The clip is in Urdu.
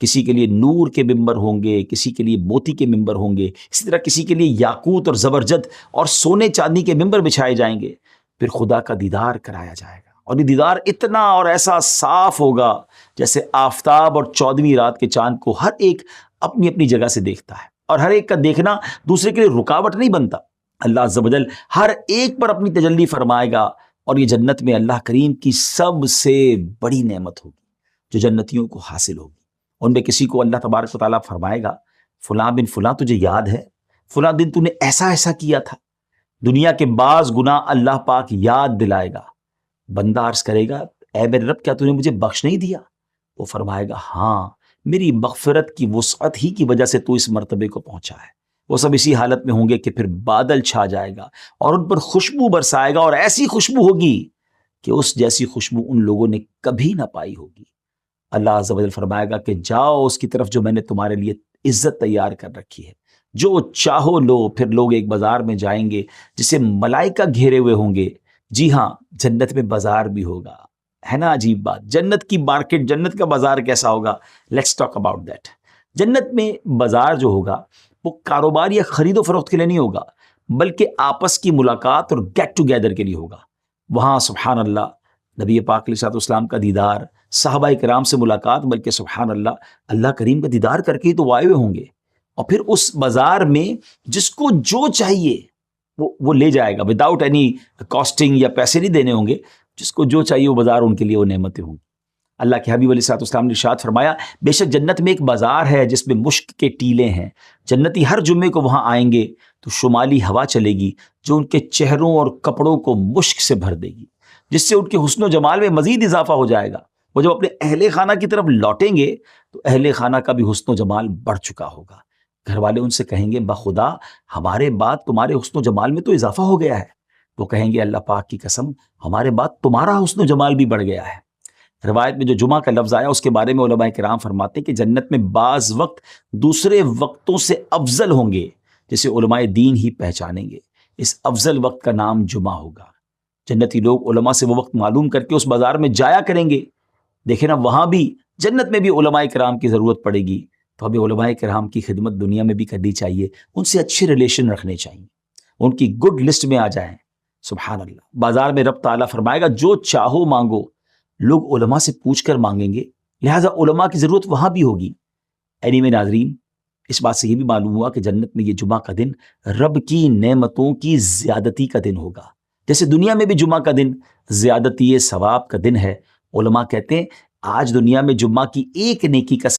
کسی کے لیے نور کے ممبر ہوں گے، کسی کے لیے موتی کے ممبر ہوں گے، اسی طرح کسی کے لیے یاقوت اور زبرجد اور سونے چاندی کے ممبر بچھائے جائیں گے. پھر خدا کا دیدار کرایا جائے گا، اور یہ دیدار اتنا اور ایسا صاف ہوگا جیسے آفتاب اور 14ویں رات کے چاند کو ہر ایک اپنی اپنی جگہ سے دیکھتا ہے، اور ہر ایک کا دیکھنا دوسرے کے لیے رکاوٹ نہیں بنتا. اللہ عز و جل ہر ایک پر اپنی تجلی فرمائے گا، اور یہ جنت میں اللہ کریم کی سب سے بڑی نعمت ہوگی جو جنتیوں کو حاصل ہوگی. ان میں کسی کو اللہ تبارک و تعالیٰ فرمائے گا فلاں بن فلاں تجھے یاد ہے، فلاں دن تو نے ایسا ایسا کیا تھا. دنیا کے بعض گناہ اللہ پاک یاد دلائے گا. بندہ عرض کرے گا اے میرے رب کیا تو نے مجھے بخش نہیں دیا؟ وہ فرمائے گا ہاں، میری مغفرت کی وسعت ہی کی وجہ سے تو اس مرتبے کو پہنچا ہے. وہ سب اسی حالت میں ہوں گے کہ پھر بادل چھا جائے گا اور ان پر خوشبو برسائے گا، اور ایسی خوشبو ہوگی کہ اس جیسی خوشبو ان لوگوں نے کبھی نہ پائی ہوگی. اللہ عز و جل فرمائے گا کہ جاؤ اس کی طرف جو میں نے تمہارے لیے عزت تیار کر رکھی ہے، جو چاہو لو. پھر لوگ ایک بازار میں جائیں گے جسے ملائکہ گھیرے ہوئے ہوں گے. جی ہاں، جنت میں بازار بھی ہوگا. ہے نا عجیب بات؟ جنت کی مارکیٹ، جنت کا بازار کیسا ہوگا؟ Let's talk about that. جنت میں بازار جو ہوگا وہ کاروبار یا خرید و فروخت کے لیے نہیں ہوگا، بلکہ آپس کی ملاقات اور گیٹ ٹوگیدر کے لیے ہوگا. وہاں سبحان اللہ نبی پاک علیہ الصلوۃ والسلام کا دیدار، صحابہ کرام سے ملاقات، بلکہ سبحان اللہ اللہ کریم کا دیدار کر کے ہی تو آئے ہوئے ہوں گے. اور پھر اس بازار میں جس کو جو چاہیے وہ لے جائے گا، وداؤٹ اینی کاسٹنگ، یا پیسے نہیں دینے ہوں گے. جس کو جو چاہیے وہ بازار ان کے لیے وہ نعمتیں ہوں گی. اللہ کے حبیب علیہ الصلوۃ والسلام نے ارشاد فرمایا بے شک جنت میں ایک بازار ہے جس میں مشک کے ٹیلے ہیں. جنتی ہر جمعے کو وہاں آئیں گے تو شمالی ہوا چلے گی جو ان کے چہروں اور کپڑوں کو مشک سے بھر دے گی، جس سے ان کے حسن و جمال میں مزید اضافہ ہو جائے گا. وہ جب اپنے اہل خانہ کی طرف لوٹیں گے تو اہل خانہ کا بھی حسن و جمال بڑھ چکا ہوگا. گھر والے ان سے کہیں گے بخدا ہمارے بعد تمہارے حسن و جمال میں تو اضافہ ہو گیا ہے. وہ کہیں گے اللہ پاک کی قسم ہمارے بعد تمہارا حسن و جمال بھی بڑھ گیا ہے. روایت میں جو جمعہ کا لفظ آیا اس کے بارے میں علماء کرام فرماتے ہیں کہ جنت میں بعض وقت دوسرے وقتوں سے افضل ہوں گے جسے علماء دین ہی پہچانیں گے. اس افضل وقت کا نام جمعہ ہوگا. جنتی لوگ علماء سے وہ وقت معلوم کر کے اس بازار میں جایا کریں گے. دیکھیں نا، وہاں بھی جنت میں بھی علماء کرام کی ضرورت پڑے گی، تو ہمیں علماء کرام کی خدمت دنیا میں بھی کرنی چاہیے. ان سے اچھے ریلیشن رکھنے چاہیے، ان کی گڈ لسٹ میں آ جائیں. سبحان اللہ. بازار میں رب تعالیٰ فرمائے گا جو چاہو مانگو. لوگ علماء سے پوچھ کر مانگیں گے، لہٰذا علماء کی ضرورت وہاں بھی ہوگی. میں ناظرین، اس بات سے یہ بھی معلوم ہوا کہ جنت میں یہ جمعہ کا دن رب کی نعمتوں کی زیادتی کا دن ہوگا. جیسے دنیا میں بھی جمعہ کا دن زیادتی ثواب کا دن ہے. علماء کہتے ہیں آج دنیا میں جمعہ کی ایک نیکی کا